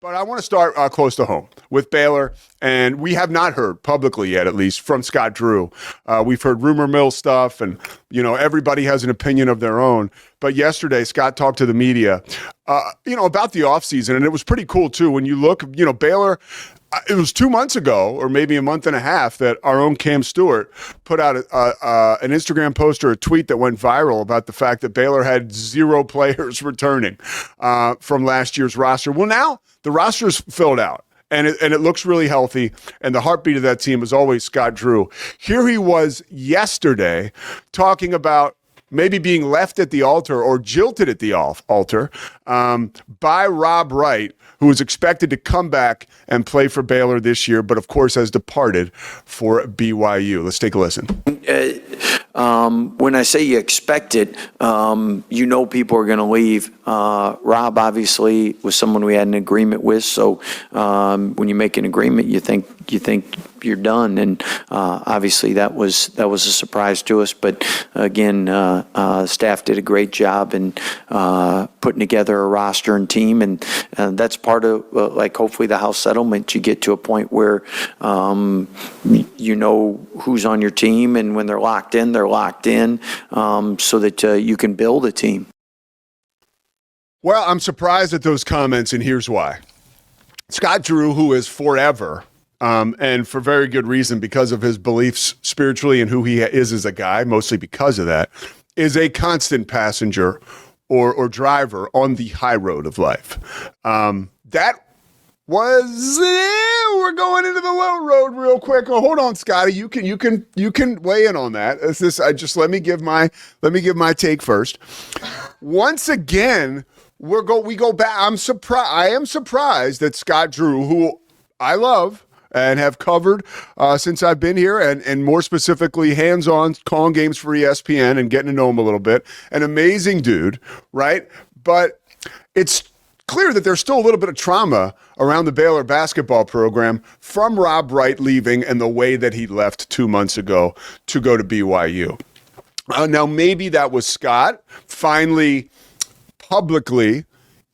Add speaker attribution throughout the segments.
Speaker 1: But I want to start close to home with Baylor, and we have not heard publicly yet, at least, from Scott Drew. We've heard rumor mill stuff, and, everybody has an opinion of their own. But yesterday, Scott talked to the media, about the offseason, and it was pretty cool, too. When you look, Baylor, it was 2 months ago, or maybe a month and a half, that our own Cam Stewart put out an Instagram post or a tweet that went viral about the fact that Baylor had 0 players returning from last year's roster. Well, now the roster is filled out, and it looks really healthy, and the heartbeat of that team is always Scott Drew. Here he was yesterday talking about maybe being left at the altar or jilted at the altar by Rob Wright, who is expected to come back and play for Baylor this year, but of course has departed for BYU. Let's take a listen.
Speaker 2: When I say you expect it, people are going to leave. Rob obviously was someone we had an agreement with, so when you make an agreement, you think you're done, and obviously that was a surprise to us. But again, staff did a great job in putting together a roster and team, and that's part of hopefully the house settlement. You get to a point where you know who's on your team, and when they're locked in, so that you can build a team.
Speaker 1: Well, I'm surprised at those comments, and here's why. Scott Drew, who is forever, and for very good reason, because of his beliefs spiritually and who he is as a guy, mostly because of that, is a constant passenger or driver on the high road of life. That was we're going into the low road real quick. Oh, hold on, Scotty. You can weigh in on that. Let me give my take first. Once again, we go back. I am surprised that Scott Drew, who I love and have covered since I've been here, and more specifically hands-on calling games for ESPN and getting to know him a little bit, an amazing dude, right? But it's clear that there's still a little bit of trauma around the Baylor basketball program from Rob Wright leaving and the way that he left 2 months ago to go to BYU. Now, maybe that was Scott finally publicly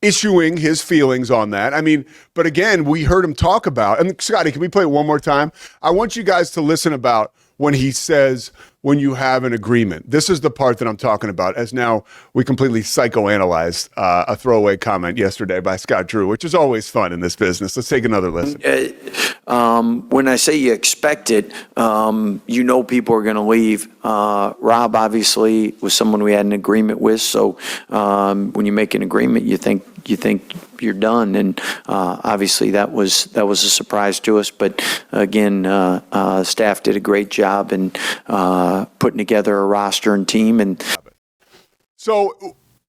Speaker 1: issuing his feelings on that. I mean, but again, we heard him talk about, and Scotty, can we play it one more time? I want you guys to listen about when he says, when you have an agreement. This is the part that I'm talking about, as now we completely psychoanalyzed a throwaway comment yesterday by Scott Drew, which is always fun in this business. Let's take another listen.
Speaker 2: When I say you expect it, people are going to leave. Rob obviously was someone we had an agreement with, so when you make an agreement, you think you're done, and obviously that was a surprise to us. But again, staff did a great job in putting together a roster and team, and
Speaker 1: so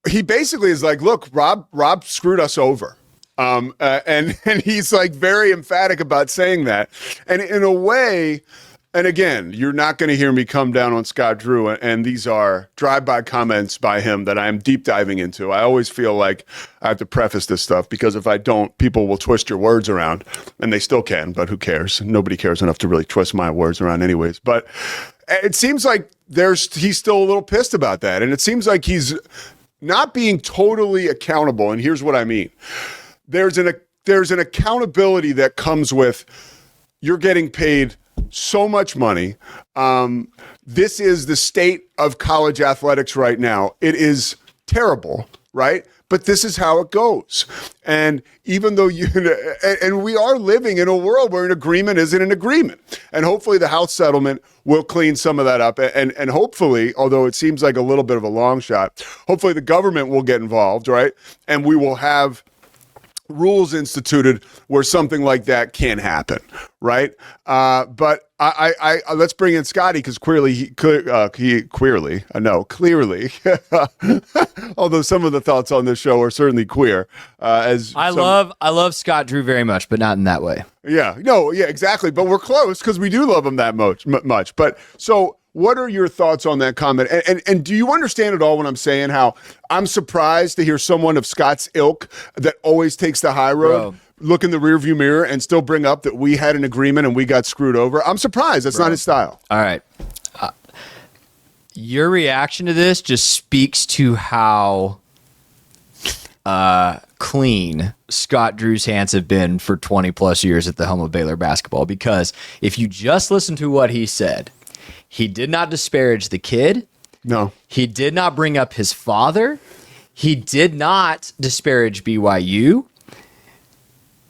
Speaker 1: he basically is like, look, Rob screwed us over. And he's like very emphatic about saying that. And in a way, and again, you're not going to hear me come down on Scott Drew, and these are drive-by comments by him that I'm deep diving into. I always feel like I have to preface this stuff, because if I don't, people will twist your words around, and they still can, but who cares? Nobody cares enough to really twist my words around anyways. But it seems like he's still a little pissed about that, and it seems like he's not being totally accountable, and here's what I mean. There's an accountability that comes with you're getting paid so much money. This is the state of college athletics right now. It is terrible, right? But this is how it goes. And even though and we are living in a world where an agreement isn't an agreement. And hopefully the house settlement will clean some of that up. And hopefully, although it seems like a little bit of a long shot, hopefully the government will get involved, right? And we will have rules instituted where something like that can't happen, right? But I let's bring in Scotty, because clearly, although some of the thoughts on this show are certainly queer.
Speaker 3: I love Scott Drew very much, but not in that way.
Speaker 1: Yeah, exactly. But we're close because we do love him that much. But so, what are your thoughts on that comment? And do you understand at all when I'm saying how I'm surprised to hear someone of Scott's ilk that always takes the high road, look in the rearview mirror and still bring up that we had an agreement and we got screwed over? I'm surprised. That's not his style.
Speaker 3: All right. Your reaction to this just speaks to how clean Scott Drew's hands have been for 20 plus years at the helm of Baylor basketball. Because if you just listen to what he said, he did not disparage the kid.
Speaker 1: No.
Speaker 3: He did not bring up his father. He did not disparage BYU.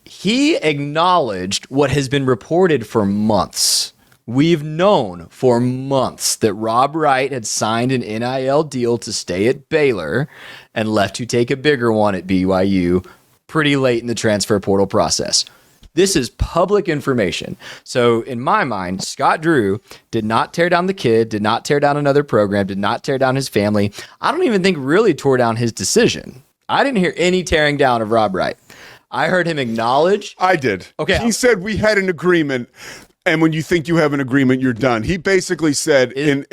Speaker 3: He acknowledged what has been reported for months. We've known for months that Rob Wright had signed an NIL deal to stay at Baylor and left to take a bigger one at BYU pretty late in the transfer portal process. This is public information. So in my mind, Scott Drew did not tear down the kid, did not tear down another program, did not tear down his family. I don't even think really tore down his decision. I didn't hear any tearing down of Rob Wright. I heard him acknowledge.
Speaker 1: I did.
Speaker 3: Okay.
Speaker 1: He said we had an agreement, and when you think you have an agreement, you're done. He basically said he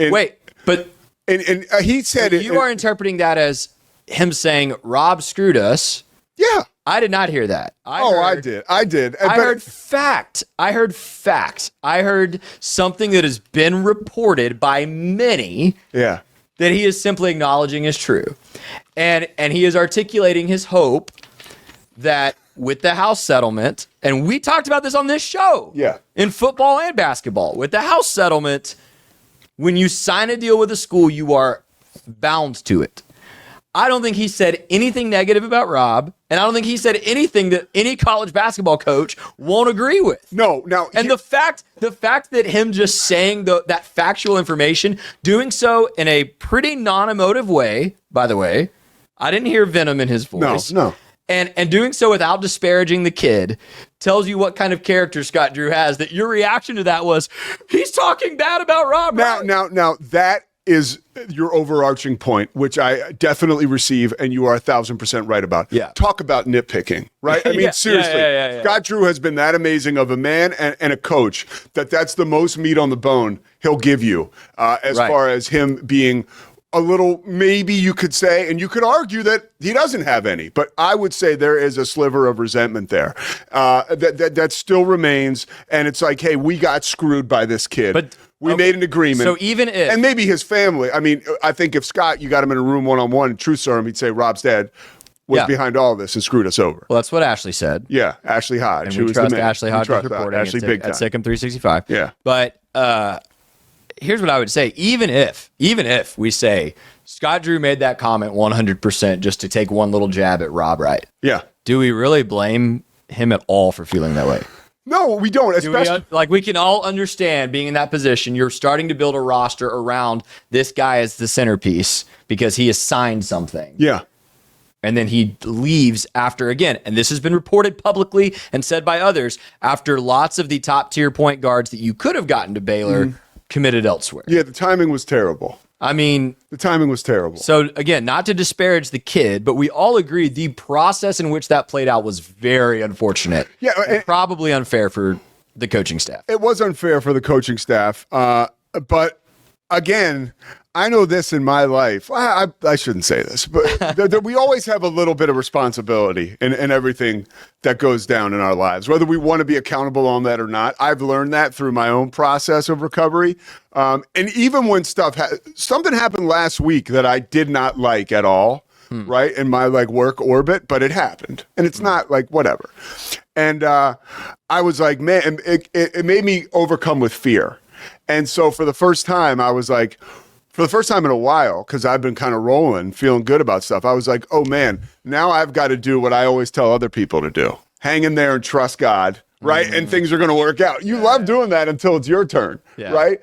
Speaker 1: said
Speaker 3: you are interpreting that as him saying Rob screwed us.
Speaker 1: Yeah.
Speaker 3: I did not hear that.
Speaker 1: I did.
Speaker 3: I heard fact. I heard something that has been reported by many.
Speaker 1: Yeah.
Speaker 3: That he is simply acknowledging is true. And he is articulating his hope that with the house settlement, and we talked about this on this show.
Speaker 1: Yeah.
Speaker 3: In football and basketball. With the house settlement, when you sign a deal with a school, you are bound to it. I don't think he said anything negative about Rob, and I don't think he said anything that any college basketball coach won't agree with.
Speaker 1: No, now,
Speaker 3: and the fact that him just saying that factual information, doing so in a pretty non-emotive way, by the way, I didn't hear venom in his voice.
Speaker 1: No.
Speaker 3: And doing so without disparaging the kid tells you what kind of character Scott Drew has, that your reaction to that was, he's talking bad about Rob.
Speaker 1: Now that is your overarching point, which I definitely receive, and you are 1,000% right about.
Speaker 3: Yeah.
Speaker 1: Talk about nitpicking, right? I mean, seriously,
Speaker 3: yeah.
Speaker 1: Scott Drew has been that amazing of a man and a coach that's the most meat on the bone he'll give you as far as him being a little, maybe you could say, and you could argue that he doesn't have any, but I would say there is a sliver of resentment there that still remains, and it's like, hey, we got screwed by this kid. But we made an agreement.
Speaker 3: So even if...
Speaker 1: And maybe his family, I mean, I think if Scott, you got him in a room one-on-one and truth serum, he'd say Rob's dad was behind all this and screwed us over.
Speaker 3: Well, that's what Ashley said.
Speaker 1: Yeah, Ashley Hodge.
Speaker 3: And we trust Ashley Hodge's reporting
Speaker 1: Ashley big time.
Speaker 3: At Sikkim 365.
Speaker 1: Yeah.
Speaker 3: But here's what I would say. Even if we say Scott Drew made that comment 100% just to take one little jab at Rob Wright.
Speaker 1: Yeah.
Speaker 3: Do we really blame him at all for feeling that way?
Speaker 1: No, we don't. Especially
Speaker 3: we can all understand being in that position. You're starting to build a roster around this guy as the centerpiece because he has signed something.
Speaker 1: Yeah.
Speaker 3: And then he leaves after, again, and this has been reported publicly and said by others, after lots of the top tier point guards that you could have gotten to Baylor committed elsewhere.
Speaker 1: Yeah, the timing was terrible.
Speaker 3: I mean,
Speaker 1: the timing was terrible.
Speaker 3: So again, not to disparage the kid, but we all agree the process in which that played out was very unfortunate.
Speaker 1: Yeah,
Speaker 3: and probably unfair for the coaching staff.
Speaker 1: It was unfair for the coaching staff, but again, I know this in my life. I shouldn't say this, but we always have a little bit of responsibility in everything that goes down in our lives, whether we want to be accountable on that or not. I've learned that through my own process of recovery. And even when something happened last week that I did not like at all, right, in my work orbit, but it happened. And it's not whatever. And I was like, man, it made me overcome with fear. And so for the first time, I was like, for the first time in a while, because I've been kind of rolling, feeling good about stuff, I was like, oh man, now I've got to do what I always tell other people to do. Hang in there and trust God, right? And things are going to work out. You love doing that until it's your turn, right?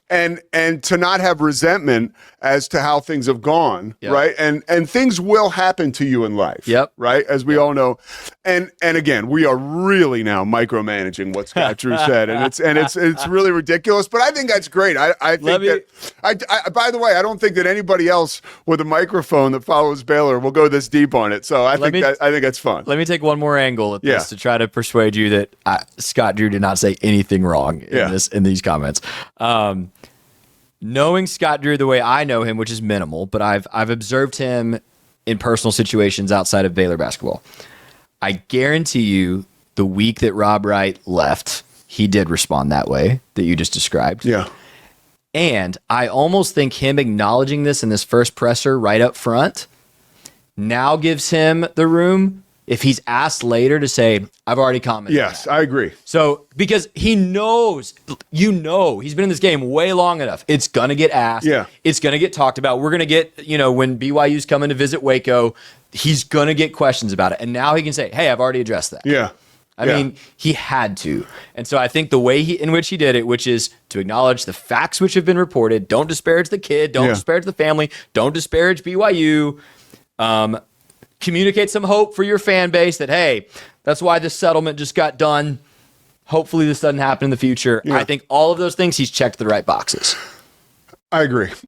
Speaker 1: And to not have resentment as to how things have gone, right? And things will happen to you in life, right? As we all know. And again, we are really now micromanaging what Scott Drew said, and it's really ridiculous. But I think that's great. I think I by the way, I don't think that anybody else with a microphone that follows Baylor will go this deep on it. So I think that's fun.
Speaker 3: Let me take one more angle at this to try to persuade you that Scott Drew did not say anything wrong in these comments. Knowing Scott Drew the way I know him, which is minimal, but I've observed him in personal situations outside of Baylor basketball. I guarantee you the week that Rob Wright left, he did respond that way that you just described.
Speaker 1: Yeah.
Speaker 3: And I almost think him acknowledging this in this first presser right up front now gives him the room if he's asked later to say, I've already commented.
Speaker 1: Yes, I agree.
Speaker 3: So, because he knows, he's been in this game way long enough. It's going to get asked.
Speaker 1: Yeah.
Speaker 3: It's going to get talked about. We're going to get, when BYU's coming to visit Waco, he's going to get questions about it. And now he can say, hey, I've already addressed that.
Speaker 1: Yeah.
Speaker 3: I mean, he had to. And so I think the way in which he did it, which is to acknowledge the facts which have been reported, don't disparage the kid, don't disparage the family, don't disparage BYU, communicate some hope for your fan base that, hey, that's why this settlement just got done. Hopefully this doesn't happen in the future.
Speaker 1: Yeah.
Speaker 3: I think all of those things, he's checked the right boxes.
Speaker 1: I agree.